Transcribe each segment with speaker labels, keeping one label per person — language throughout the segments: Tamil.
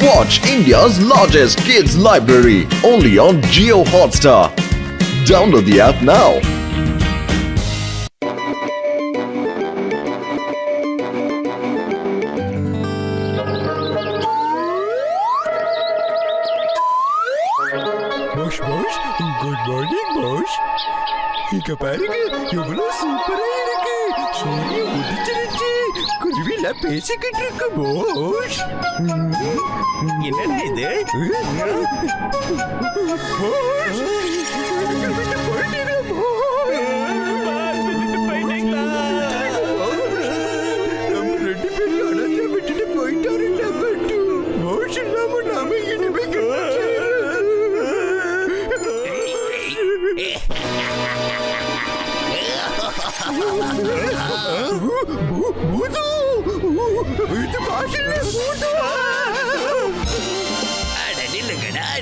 Speaker 1: Watch India's largest kids library only on Jio Hotstar. Download the app now.
Speaker 2: Boş, good morning boş. இங்க பாருங்க எவ்வளவு சூப்பரா இருக்கு. சூரியன் உதிச்சிருச்சு. குருவிலாம் பேசிக்கிட்டு இருக்கு போஷ்.
Speaker 3: என்னடா இது?
Speaker 2: போஷ். விட்டு போயிட்டீங்க போயிட்டீங்களா? நம்ம ரெண்டு பேரும் அனந்த விட்டுட்டு போயிட்டாருல்ல பட்டு. போஷ் இல்லாம நாம இனிமே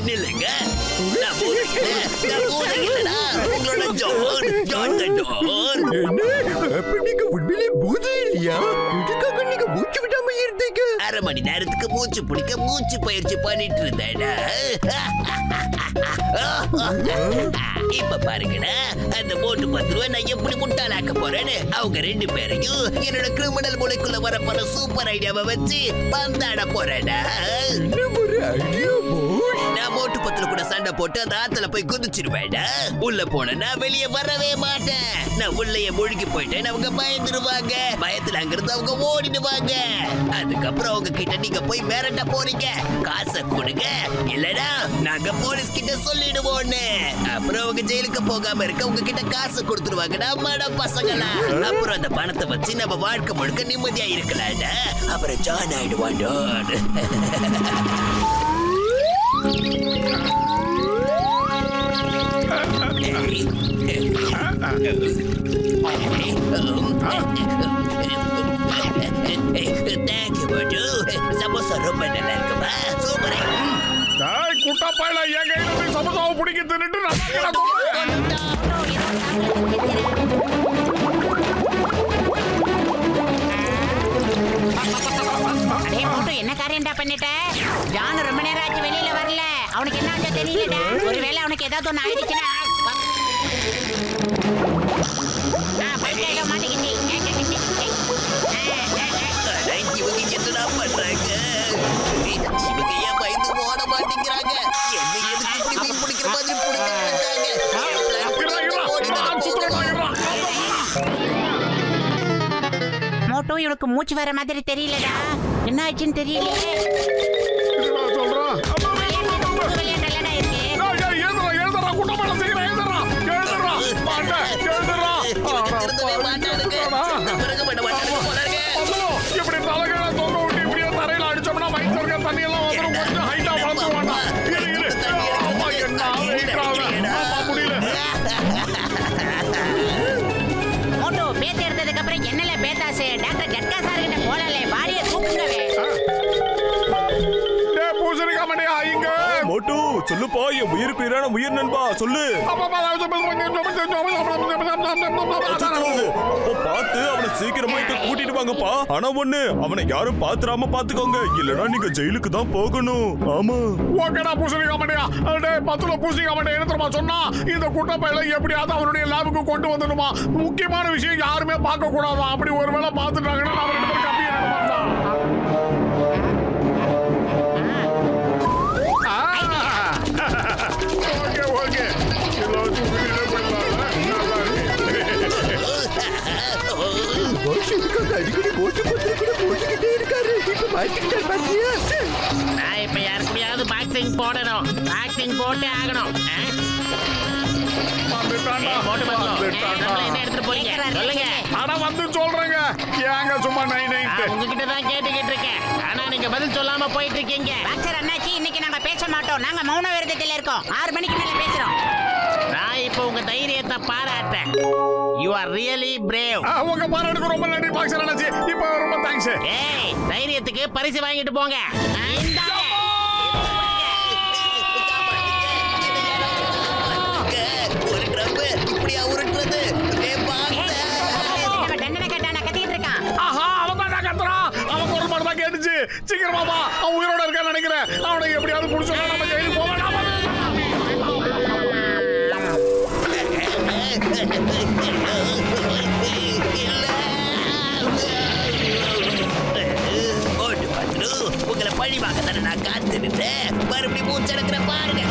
Speaker 3: நில்லுங்க.
Speaker 2: உண்மையிலே பூதம் இல்லையா? இதுக்காக நீங்க மூச்சு விடாம இருந்தீங்க.
Speaker 3: அரை மணி நேரத்துக்கு மூச்சு பிடிக்க மூச்சு பயிற்சி பண்ணிட்டு இருந்தேடா. இப்ப பாருங்கடா, அந்த போட்டு 10 ரூபாய் நான் எப்படி முட்டாளாக்க போறேன்னு அவங்க ரெண்டு பேரையும் என்னோட கிரிமினல் மூளைக்குள்ள வரப்போற சூப்பர் ஐடியாவை வச்சு பந்தாட போறேடா.
Speaker 2: ஒரு ஐடியா போஷ்.
Speaker 3: நான் மோட்டு 10 கூட சண்டை போட்டு அந்த ஆத்துல போய் குதிச்சிருவேடா. உள்ள போனா வெளியே வரவே மாட்டேன். நான் உள்ளே மூழ்கி போயிட்டேன். அவங்க பயந்துருவாங்க. பயத்துல அங்கிருந்து அவங்க ஓடிடுவாங்க. அதுக்கப்புறம் அவங்க கிட்ட நீங்க போய் மிரட்ட போறீங்க. காசை கொடுங்க, இல்லடா நாங்க போலீஸ் கிட்ட சொல்லிடுவோன்னு. அப்புறம் அவங்க ஜெயிலுக்கு போகாம இருக்க உங்க கிட்ட காசு கொடுத்துருவாங்கடா மட பசங்களா. அப்புறம் அந்த பணத்தை வச்சு நம்ம வாழ்க்கை முழுக்க நிம்மதியா இருக்கலாம்டா. அப்புறம் ஜாயின் ஆயிடுவாண்டோ. சமோசா ரொம்ப நல்லா இருக்குமா? சூப்பரா.
Speaker 4: குட்டா பையல என் கையில போய் சமோசாவை பிடிக்க தின்னுட்டு
Speaker 5: என்ன காரியம்டா பண்ணிட்ட? ஜான் ரொம்ப நேரம் ஆச்சு வெளியில வரல. அவனுக்கு என்ன ஆச்சோ தெரியலடா. ஒருவேளை அவனுக்கு ஏதாவது ஒண்ணு ஆயிடுச்சுன்னா மாட்டிக்கிச்சு.
Speaker 3: இவங்க என்னடா பண்றாங்க? இவங்க ஏன் பயந்து ஓட மாட்டேங்கிறாங்க? என்ன எதுக்கு இப்படி மீன் பிடிக்கிற மாதிரி
Speaker 5: மோட்டோ இவனுக்கு மூச்சு வர மாதிரி தெரியலடா. என்ன ஆச்சுன்னு தெரியலையே.
Speaker 4: இப்படி தலைகளை தொங்க விட்டு இப்படியே தரையில அடிச்சோம்னா வயிற்று இருக்க தண்ணி எல்லாம் வந்துடும். கொஞ்சம் ஹைட்டா வளர்த்து வேண்டாம். முடியல.
Speaker 5: மோட்டோ பேத்து எடுத்ததுக்கு அப்புறம் என்னல பேத்தாசே? டாக்டர் ஜட்கா சார் கிட்ட போலலே. பாடியை தூக்குங்கவே.
Speaker 4: பூசணிக்கா மணியா இங்க
Speaker 2: மோட்டு சொல்லுப்பா, என் உயிருக்கு உயிரான உயிர் நண்பா சொல்லு. பார்த்து அவனை சீக்கிரமா இங்க கூட்டிட்டு வாங்கப்பா. ஆனா ஒண்ணு, அவனை யாரும் பாத்துறாம பாத்துக்கோங்க, இல்லனா நீங்க ஜெயிலுக்கு தான் போகணும். ஆமா
Speaker 4: ஓகேடா பூசணிக்கா மணியா. 10 பூசணிக்கா மணியா என்ன தெரியுமா சொன்னா? இந்த குட்டை பையல எப்படியாவது அவனுடைய லேபுக்கு கொண்டு வந்துடுமா. முக்கியமான விஷயம் யாருமே பார்க்க கூடாது. அப்படி ஒருவேளை பார்த்துட்டாங்கன்னா அவன் 2 பேரும் கம்பி எடுப்பான்.
Speaker 2: அடிக்கடி போட்டு போட்டுக்கிட்டே இருக்காரு. இப்ப மாட்டிக்கிட்டார் பாத்தியா?
Speaker 5: நான் இப்ப யாருக்குடியாவது பாக்ஸிங் போடணும். பாக்ஸிங் போட்டே ஆகணும். என்ன எடுத்துட்டு போறீங்க? சொல்லுங்க.
Speaker 4: ஆனா வந்து சொல்றேங்க. ஏங்க சும்மா
Speaker 5: உங்ககிட்ட தான் கேட்டுக்கிட்டு இருக்கேன். ஆனா நீங்க பதில் சொல்லாம போயிட்டு இருக்கீங்க. டாக்டர் அண்ணாச்சி, இன்னைக்கு நாங்க பேச மாட்டோம். நாங்க மௌன விரதத்துல இருக்கோம். 6 மணிக்கு மேல பேசுறோம். நான் இப்போ உங்க தைரியத்தை பாராட்டேன். You are really brave.
Speaker 4: உங்க பாராட்டுக்கு ரொம்ப நன்றி பாக்ஸர் அண்ணாச்சி. இப்போ ரொம்ப தேங்க்ஸ்.
Speaker 5: ஏய், தைரியத்துக்கு பரிசு வாங்கிட்டு போங்க.
Speaker 3: ஒரு ட்ரப் இப்படியா உருட்டுறது?
Speaker 5: தண்டனை கேட்டான கத்திட்டு இருக்கான்.
Speaker 4: ஆஹா, அவன் தான் கத்துறான். அவன் ஒரு மாதிரி தான் கேட்டுச்சு. சீக்கிரமா வா, அவன் உயிரோட இருக்கான்னு நினைக்கிறேன். அவனை எப்படியாவது புடிச்சோம்னா நம்ம ஜெயிலுக்கு போக வேண்டாமா?
Speaker 3: ஓட்டு பத்ரு, உங்களை பழி வாங்க தானே நான் காத்துக்கிட்டேன். மறுபடியும் மூச்செடுக்கிற பாருங்க.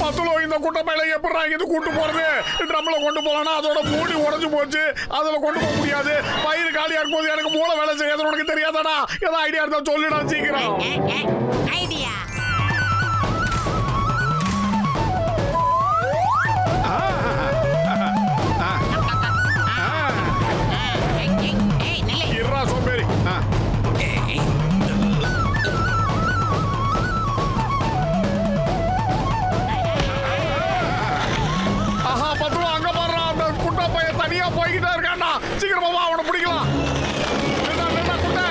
Speaker 4: பத்துல இந்த குட்டப்பையில எப்படி இது கூட்டு போறது? ட்ரம்ல கொண்டு போனா அதோட மூடி உடைஞ்சு போச்சு. அதுல கொண்டு போக முடியாது. பயிர் காலியா இருக்கும்போது எனக்கு மூளை வேலை செய்யாது. உனக்கு தெரியாதாடா? ஏதோ ஐடியா இருந்தா சொல்லிடா சீக்கிரம்.
Speaker 5: ஐடியா
Speaker 4: இருடா சோம்பேறி. ஆஹா பத்துல அங்க பாடுறா. அந்த குட்டப்பைய தனியா போய்கிட்டே இருக்கான்டா. சீக்கிரமா வா, அவனை பிடிக்கலாம். நில்லா, நில்லா, குட்டை.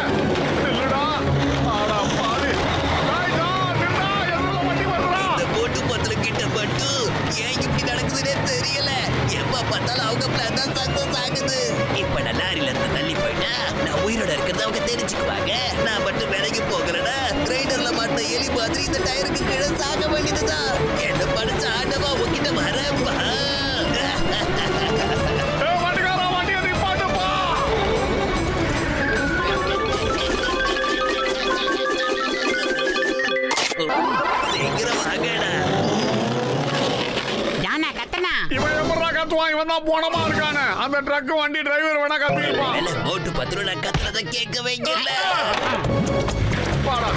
Speaker 4: நில்லுடா. ஆடா பாவி. டேய், டா, நில்லா. எதுல வண்டி வருதுடா?
Speaker 3: இந்த ஓட்டு பத்ரு கிட்ட மட்டும் ஏன் இப்படி நடக்குதுன்னே தெரியல. எப்ப பார்த்தாலும் அவங்க பிளான் தான் சக்சஸ் ஆகுது. இப்ப நான் லாரில இருந்து தள்ளி போயிட்டா நான் உயிரோட இருக்கிறத அவங்க தெரிஞ்சுக்குவாங்க. நான் மட்டும் வேலைக்கு போகிறேன்னா கிரைண்டர்ல மாட்ட எலி மாதிரி இந்த டயருக்கு கீழே சாக வேண்டியதுதான். என்ன படிச்ச ஆண்டவா உங்ககிட்ட வரப்பா.
Speaker 4: ஏய், வண்டிக்காரா, வண்டியை நிப்பாட்டுப்பா.
Speaker 3: சீக்கிரம் வாங்கடா.
Speaker 5: ஜானா கத்தனா
Speaker 4: இவன் எப்படா கத்துவான்? இவன் தான் போனமா இருக்கானே. அந்த ட்ரக் வண்டி டிரைவர் வேணா கத்திருப்பான்.
Speaker 3: வேலை ஓட்டு பத்ரு நான் கத்துறத கேட்க வைக்கல.
Speaker 4: வாடா.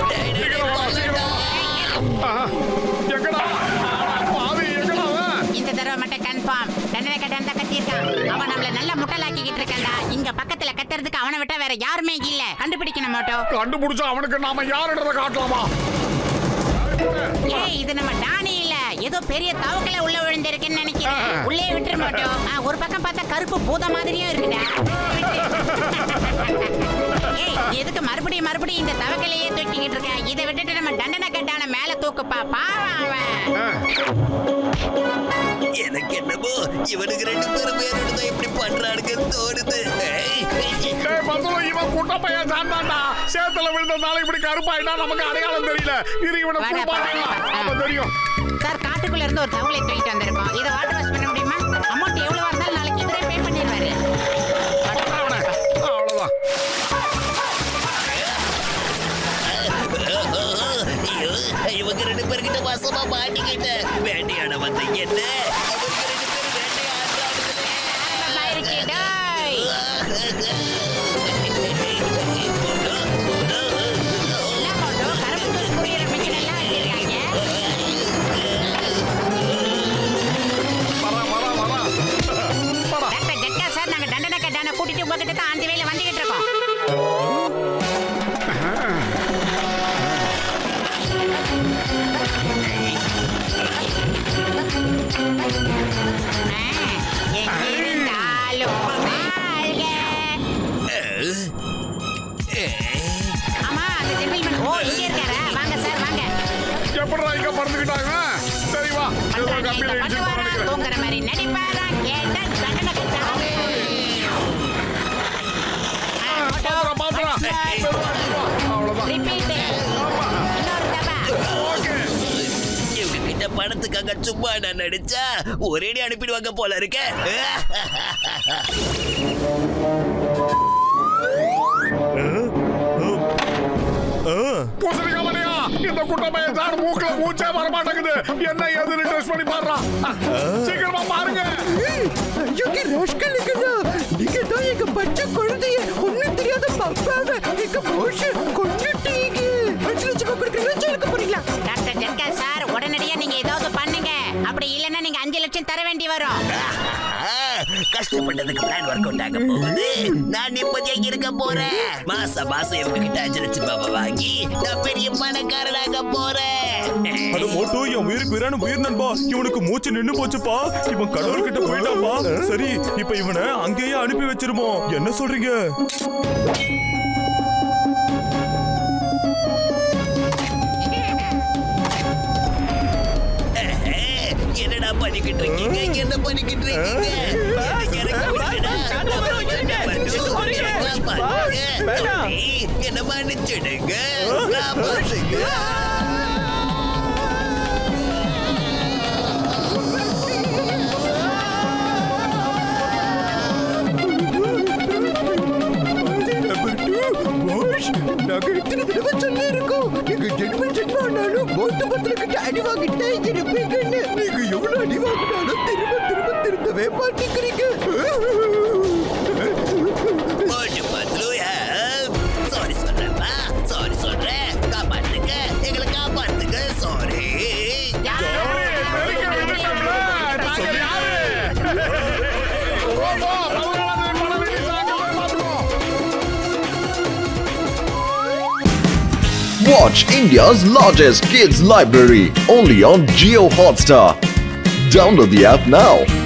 Speaker 3: டேய், டேய், டேய், வாங்கடா.
Speaker 4: ஆஹா. எங்கடா? ஆடா பாவி, எங்கடா அவன்?
Speaker 5: இந்த தடவை மட்டும் கன்ஃபார்ம் தண்டனை கட்டான் தான் கத்தியிருக்கான். அவன் நம்மள நல்ல முட்டலாக்கிக்கிட்டு இருக்கான்டா. இங்க பக்கத்துல கத்துறதுக்கு அவனை விட்டா வேற யாருமே இல்ல. கண்டுபிடிக்கணும் மோட்டோ.
Speaker 4: கண்டுபிடிச்சா அவனுக்கு நாம யாருன்றத காட்டலாமா?
Speaker 5: ஏய் இது நம்ம டானி இல்ல, ஏதோ பெரிய தவக்கல உள்ள விழுந்திருக்குன்னு நினைக்கிறேன். உள்ளே விட்டுற மாட்டோம். ஒரு பக்கம் பார்த்தா கருப்பு பூத மாதிரியும் இருக்குடா. ஏய் எதுக்கு மறுபடியும் மறுபடியும் இந்த தவக்கலையே தூக்கிக்கிட்டு இருக்க? இதை விட்டுட்டு நம்ம தண்டனை கட்டான மேல தூக்குப்பா. பாவம் அவன்.
Speaker 3: எனக்கு என்னமோ இவனுக்கு ரெண்டு பேரும் பேரோட இப்படி பண்றானுங்கன்னு தோணுது.
Speaker 4: டேய் பத்துல இவன் குட்டப்பையன் சாந்தாண்டா. சேத்துல விழுந்ததால இப்படி கருப்பாயிட்டா நமக்கு அடையாளம் தெரியல. இரு இவனை குளிப்பாட்டலாம். அப்ப தெரியும்.
Speaker 5: சார் காட்டுக்குள்ள இருந்து ஒரு தவளை தூக்கிட்டு வந்திருக்கோம். இதை வாட்டர் வாஷ் பண்ண முடியுமா? அமௌண்ட் எவ்வளவு இருந்தாலும் நாளைக்கு இவரே பே பண்ணிடுவாரு.
Speaker 4: அவ்வளவுதான்.
Speaker 3: ஐயோ, இவங்க ரெண்டு பேர்கிட்ட வசமா மாட்டிக்கிட்ட. வேட்டையாட வந்த என்ன இவங்க ரெண்டு பேரும் வேட்டையாடுறானுங்களே.
Speaker 5: ஆரம்பமாயிருச்சு, டேய். என்ன மோட்டோ, கருப்பு தூள் புரியுற மிஷின் எல்லாம் வச்சிருக்காங்க.
Speaker 4: வரா.
Speaker 5: டாக்டர் ஜட்கா சார், நாங்க தண்டனை கட்டான கூட்டிட்டு உங்ககிட்ட தான் அந்த வேலை வந்துகிட்டு இருக்கோம். எங்கிருந்தாலும் வாழ்க. ஆமா அந்த ஜென்டில்மேன். ஓ இங்க இருக்காரா? வாங்க சார் வாங்க.
Speaker 4: எப்படிடா இங்க பறந்துக்கிட்டாங்க? சரி வா. ஏதோ
Speaker 5: பண்றாங்க,
Speaker 4: கம்பியில
Speaker 5: இங்க
Speaker 4: இடிச்சு
Speaker 5: பண்ணுவாரா,
Speaker 4: நினைக்கிறேன்.
Speaker 5: தூங்குற மாதிரி நடிப்பாரா, கேட்டா தண்டனை கட்டாங்க.
Speaker 4: பாத்துறா. அவ்வளவுதான்.
Speaker 5: ரிப்பீட். இன்னொரு தபா.
Speaker 4: ஓகே.
Speaker 3: இவங்க கிட்ட பணத்துக்காக சும்மா நான் நடிச்சா ஒரேடி அனுப்பிடுவாங்க போல இருக்க.
Speaker 4: பூசணிக்காமலையா, இந்த குட்டப்பையன் தான் மூக்குல மூச்சே வர மாட்டேங்குது. என்ன ஏதுன்னு டெஸ்ட் பண்ணி பாருடா. சீக்கிரமா பாருங்க.
Speaker 6: ஐயோக்கு ரோஷ்கல் இருக்குதா? நீங்க தான் எங்க பச்சை குழந்தைய ஒண்ணும் தெரியாத பப்பாவ எங்க மோஷ கொண்டுட்டீங்க. 5 லட்சம் கொடுக்கறீங்களா ஜெயிலுக்கு போறீங்களா?
Speaker 5: டாக்டர் ஜட்கா சார், உடனடியா நீங்க ஏதாவது பண்ணுங்க. அப்படி இல்லைன்னா நீங்க 5 லட்சம் தர வேண்டி வரும்.
Speaker 3: கஷ்டப்பட்டதுக்கு பிளான் ஒர்க் அவுட் ஆக போகுது. நான் நிம்மதியா இருக்க போறேன். மாசம் இவங்க கிட்ட 5 லட்சம் ரூபாய் வாங்கி நான் பெரிய பணக்காரனாக போறேன்.
Speaker 2: அட மோட்டோ, என் உயிருக்கு உயிரான உயிர் நண்பா. இவனுக்கு மூச்சு நின்னு போச்சுப்பா. இவன் கடவுள்கிட்ட போயிட்டாப்பா. சரி, இப்ப இவனை அங்கேயே அனுப்பி வச்சிருமோ? என்ன சொல்றீங்க?
Speaker 3: என்னடா பண்ணிக்கிட்டு இருக்கீங்க? என்ன பண்ணிக்கிட்டு இருக்கீங்க? எனக்கு இறக்கி விடுடா. Sorry, என்ன மன்னிச்சிடுங்க காப்பாத்துங்க.
Speaker 6: பாஷ், நாங்க எத்தனை தடவை சொல்லியிருக்கோம், நீங்க ஜென்மானாலும் மோட்டு பத்திரக்கிட்ட அடி வாங்கிட்டே இருப்பீங்கன்னு. நீங்க எவ்வளவு அடி வாங்கினாலும் திருந்தவே மாட்டேங்கிறீங்க.
Speaker 3: மோட்டு பத்லு சாரி சொல்றேன்ப்பா, சாரி சொல்றேன். காப்பாத்துங்க, எங்களை காப்பாத்துங்க. Sorry.
Speaker 1: Watch India's largest kids library only on Geo Hotstar. Download the app now.